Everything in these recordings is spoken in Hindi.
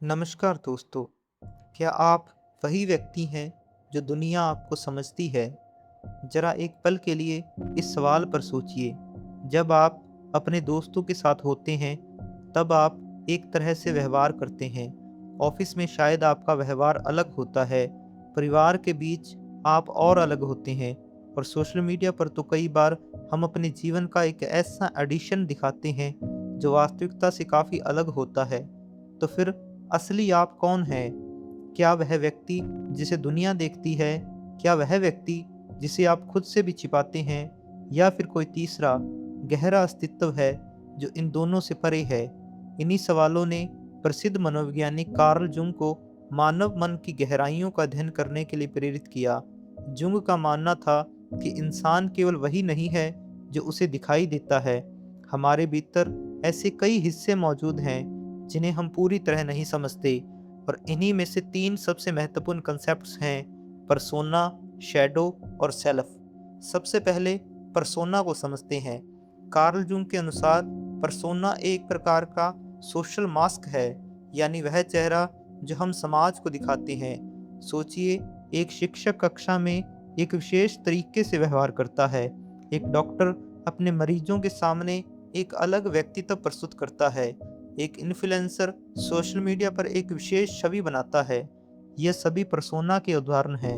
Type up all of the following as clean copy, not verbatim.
नमस्कार दोस्तों, क्या आप वही व्यक्ति हैं जो दुनिया आपको समझती है? ज़रा एक पल के लिए इस सवाल पर सोचिए। जब आप अपने दोस्तों के साथ होते हैं, तब आप एक तरह से व्यवहार करते हैं। ऑफ़िस में शायद आपका व्यवहार अलग होता है, परिवार के बीच आप और अलग होते हैं और सोशल मीडिया पर तो कई बार हम अपने जीवन का एक ऐसा एडिशन दिखाते हैं, जो वास्तविकता से काफ़ी अलग होता है। तो फिर असली आप कौन हैं? क्या वह व्यक्ति जिसे दुनिया देखती है? क्या वह व्यक्ति जिसे आप खुद से भी छिपाते हैं? या फिर कोई तीसरा गहरा अस्तित्व है जो इन दोनों से परे है? इन्हीं सवालों ने प्रसिद्ध मनोवैज्ञानिक कार्ल जुंग को मानव मन की गहराइयों का अध्ययन करने के लिए प्रेरित किया। जुंग का मानना था कि इंसान केवल वही नहीं है जो उसे दिखाई देता है। हमारे भीतर ऐसे कई हिस्से मौजूद हैं जिन्हें हम पूरी तरह नहीं समझते, और इन्हीं में से 3 सबसे महत्वपूर्ण कॉन्सेप्ट्स हैं: पर्सोना, शैडो और सेल्फ। सबसे पहले पर्सोना को समझते हैं। कार्ल जूंग के अनुसार पर्सोना एक प्रकार का सोशल मास्क है, यानी वह चेहरा जो हम समाज को दिखाते हैं। सोचिए, एक शिक्षक कक्षा में एक विशेष तरीके से व्यवहार करता है। एक डॉक्टर अपने मरीजों के सामने एक अलग व्यक्तित्व प्रस्तुत करता है। एक इन्फ्लुएंसर सोशल मीडिया पर एक विशेष छवि बनाता है। यह सभी पर्सोना के उदाहरण हैं।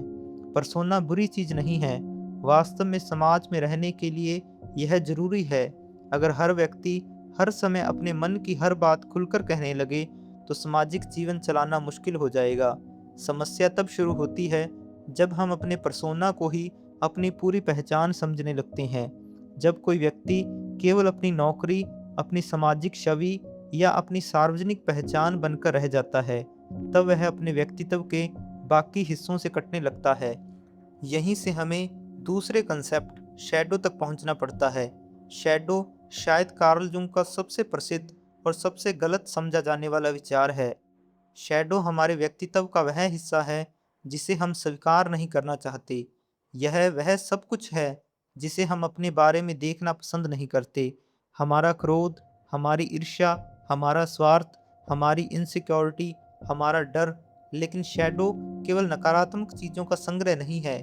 पर्सोना बुरी चीज नहीं है। वास्तव में समाज में रहने के लिए यह जरूरी है। अगर हर व्यक्ति हर समय अपने मन की हर बात खुलकर कहने लगे, तो सामाजिक जीवन चलाना मुश्किल हो जाएगा। समस्या तब शुरू होती है जब हम अपने पर्सोना को ही अपनी पूरी पहचान समझने लगते हैं। जब कोई व्यक्ति केवल अपनी नौकरी, अपनी सामाजिक छवि या अपनी सार्वजनिक पहचान बनकर रह जाता है, तब वह अपने व्यक्तित्व के बाकी हिस्सों से कटने लगता है। यहीं से हमें दूसरे कंसेप्ट शैडो तक पहुंचना पड़ता है। शैडो शायद कार्ल जुंग का सबसे प्रसिद्ध और सबसे गलत समझा जाने वाला विचार है। शैडो हमारे व्यक्तित्व का वह हिस्सा है जिसे हम स्वीकार नहीं करना चाहते। यह वह सब कुछ है जिसे हम अपने बारे में देखना पसंद नहीं करते। हमारा क्रोध, हमारी ईर्ष्या, हमारा स्वार्थ, हमारी इनसिक्योरिटी, हमारा डर। लेकिन शैडो केवल नकारात्मक चीज़ों का संग्रह नहीं है।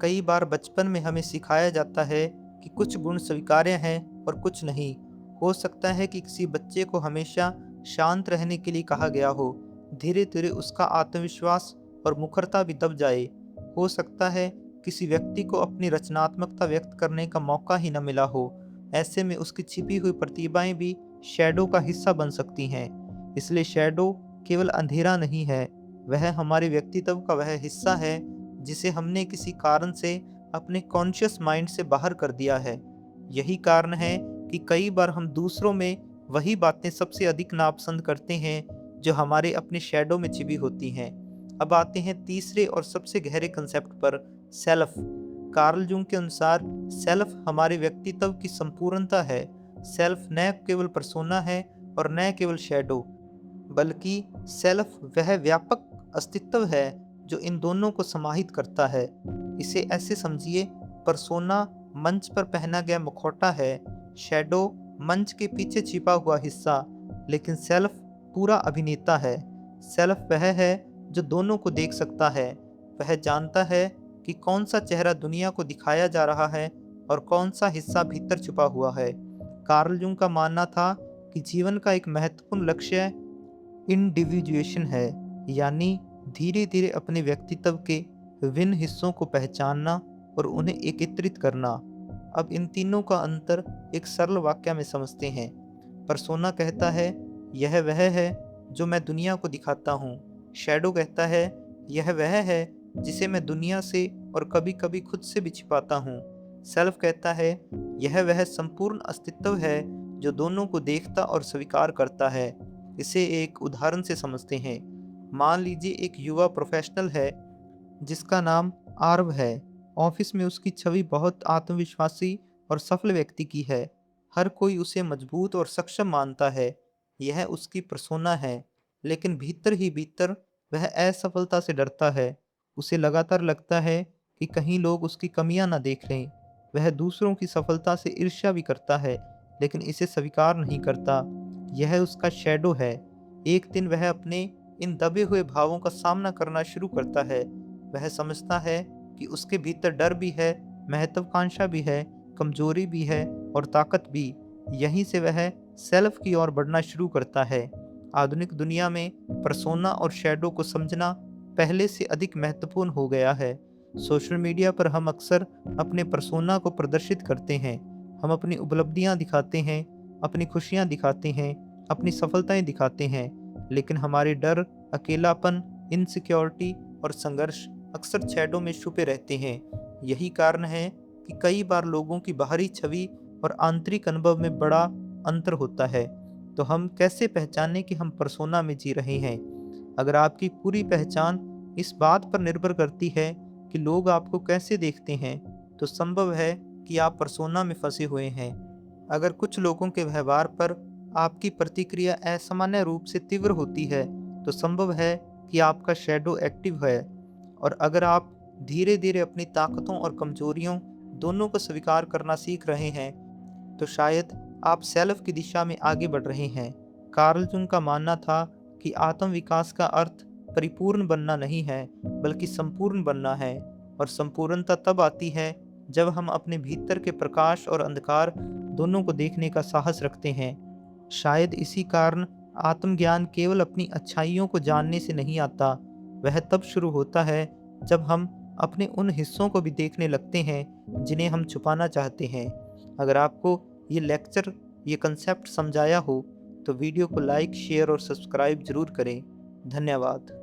कई बार बचपन में हमें सिखाया जाता है कि कुछ गुण स्वीकार्य हैं और कुछ नहीं। हो सकता है कि किसी बच्चे को हमेशा शांत रहने के लिए कहा गया हो। धीरे धीरे उसका आत्मविश्वास और मुखरता भी दब जाए। हो सकता है किसी व्यक्ति को अपनी रचनात्मकता व्यक्त करने का मौका ही न मिला हो। ऐसे में उसकी छिपी हुई प्रतिभाएं भी शैडो का हिस्सा बन सकती हैं। इसलिए शैडो केवल अंधेरा नहीं है, वह हमारे व्यक्तित्व का वह हिस्सा है जिसे हमने किसी कारण से अपने कॉन्शियस माइंड से बाहर कर दिया है। यही कारण है कि कई बार हम दूसरों में वही बातें सबसे अधिक नापसंद करते हैं जो हमारे अपने शैडो में छिपी होती हैं। अब आते हैं तीसरे और सबसे गहरे कंसेप्ट पर, सेल्फ। कार्ल जूंग के अनुसार सेल्फ हमारे व्यक्तित्व की संपूर्णता है। सेल्फ न केवल पर्सोना है और न केवल शैडो, बल्कि सेल्फ वह व्यापक अस्तित्व है जो इन दोनों को समाहित करता है। इसे ऐसे समझिए, पर्सोना मंच पर पहना गया मुखौटा है, शैडो मंच के पीछे छिपा हुआ हिस्सा, लेकिन सेल्फ पूरा अभिनेता है। सेल्फ वह है जो दोनों को देख सकता है। वह जानता है कि कौन सा चेहरा दुनिया को दिखाया जा रहा है और कौन सा हिस्सा भीतर छुपा हुआ है। कार्ल जूंग का मानना था कि जीवन का एक महत्वपूर्ण लक्ष्य इंडिविजुएशन है, यानी धीरे धीरे अपने व्यक्तित्व के विभिन्न हिस्सों को पहचानना और उन्हें एकत्रित करना। अब इन तीनों का अंतर एक सरल वाक्य में समझते हैं। पर्सोना कहता है, यह वह है जो मैं दुनिया को दिखाता हूँ। शैडो कहता है, यह वह है जिसे मैं दुनिया से और कभी कभी खुद से भी छिपाता हूँ। सेल्फ कहता है, यह वह संपूर्ण अस्तित्व है जो दोनों को देखता और स्वीकार करता है। इसे एक उदाहरण से समझते हैं। मान लीजिए एक युवा प्रोफेशनल है जिसका नाम आरव है। ऑफिस में उसकी छवि बहुत आत्मविश्वासी और सफल व्यक्ति की है। हर कोई उसे मजबूत और सक्षम मानता है। यह उसकी पर्सोना है। लेकिन भीतर ही भीतर वह असफलता से डरता है। उसे लगातार लगता है कि कहीं लोग उसकी कमियां ना देख लें। वह दूसरों की सफलता से ईर्ष्या भी करता है, लेकिन इसे स्वीकार नहीं करता। यह उसका शैडो है। एक दिन वह अपने इन दबे हुए भावों का सामना करना शुरू करता है। वह समझता है कि उसके भीतर डर भी है, महत्वाकांक्षा भी है, कमजोरी भी है और ताकत भी। यहीं से वह सेल्फ की ओर बढ़ना शुरू करता है। आधुनिक दुनिया में पर्सोना और शैडो को समझना पहले से अधिक महत्वपूर्ण हो गया है। सोशल मीडिया पर हम अक्सर अपने पर्सोना को प्रदर्शित करते हैं। हम अपनी उपलब्धियां दिखाते हैं, अपनी खुशियां दिखाते हैं, अपनी सफलताएं दिखाते हैं, लेकिन हमारे डर, अकेलापन, इनसिक्योरिटी और संघर्ष अक्सर शैडो में छुपे रहते हैं। यही कारण है कि कई बार लोगों की बाहरी छवि और आंतरिक अनुभव में बड़ा अंतर होता है। तो हम कैसे पहचानें कि हम पर्सोना में जी रहे हैं? अगर आपकी पूरी पहचान इस बात पर निर्भर करती है कि लोग आपको कैसे देखते हैं, तो संभव है कि आप पर्सोना में फंसे हुए हैं। अगर कुछ लोगों के व्यवहार पर आपकी प्रतिक्रिया असामान्य रूप से तीव्र होती है, तो संभव है कि आपका शैडो एक्टिव है। और अगर आप धीरे धीरे अपनी ताकतों और कमजोरियों दोनों को स्वीकार करना सीख रहे हैं, तो शायद आप सेल्फ की दिशा में आगे बढ़ रहे हैं। कार्ल जंग का मानना था कि आत्म विकास का अर्थ परिपूर्ण बनना नहीं है, बल्कि संपूर्ण बनना है। और संपूर्णता तब आती है जब हम अपने भीतर के प्रकाश और अंधकार दोनों को देखने का साहस रखते हैं। शायद इसी कारण आत्मज्ञान केवल अपनी अच्छाइयों को जानने से नहीं आता। वह तब शुरू होता है जब हम अपने उन हिस्सों को भी देखने लगते हैं जिन्हें हम छुपाना चाहते हैं। अगर आपको ये लेक्चर, ये कंसेप्ट समझाया हो, तो वीडियो को लाइक, शेयर और सब्सक्राइब जरूर करें। धन्यवाद।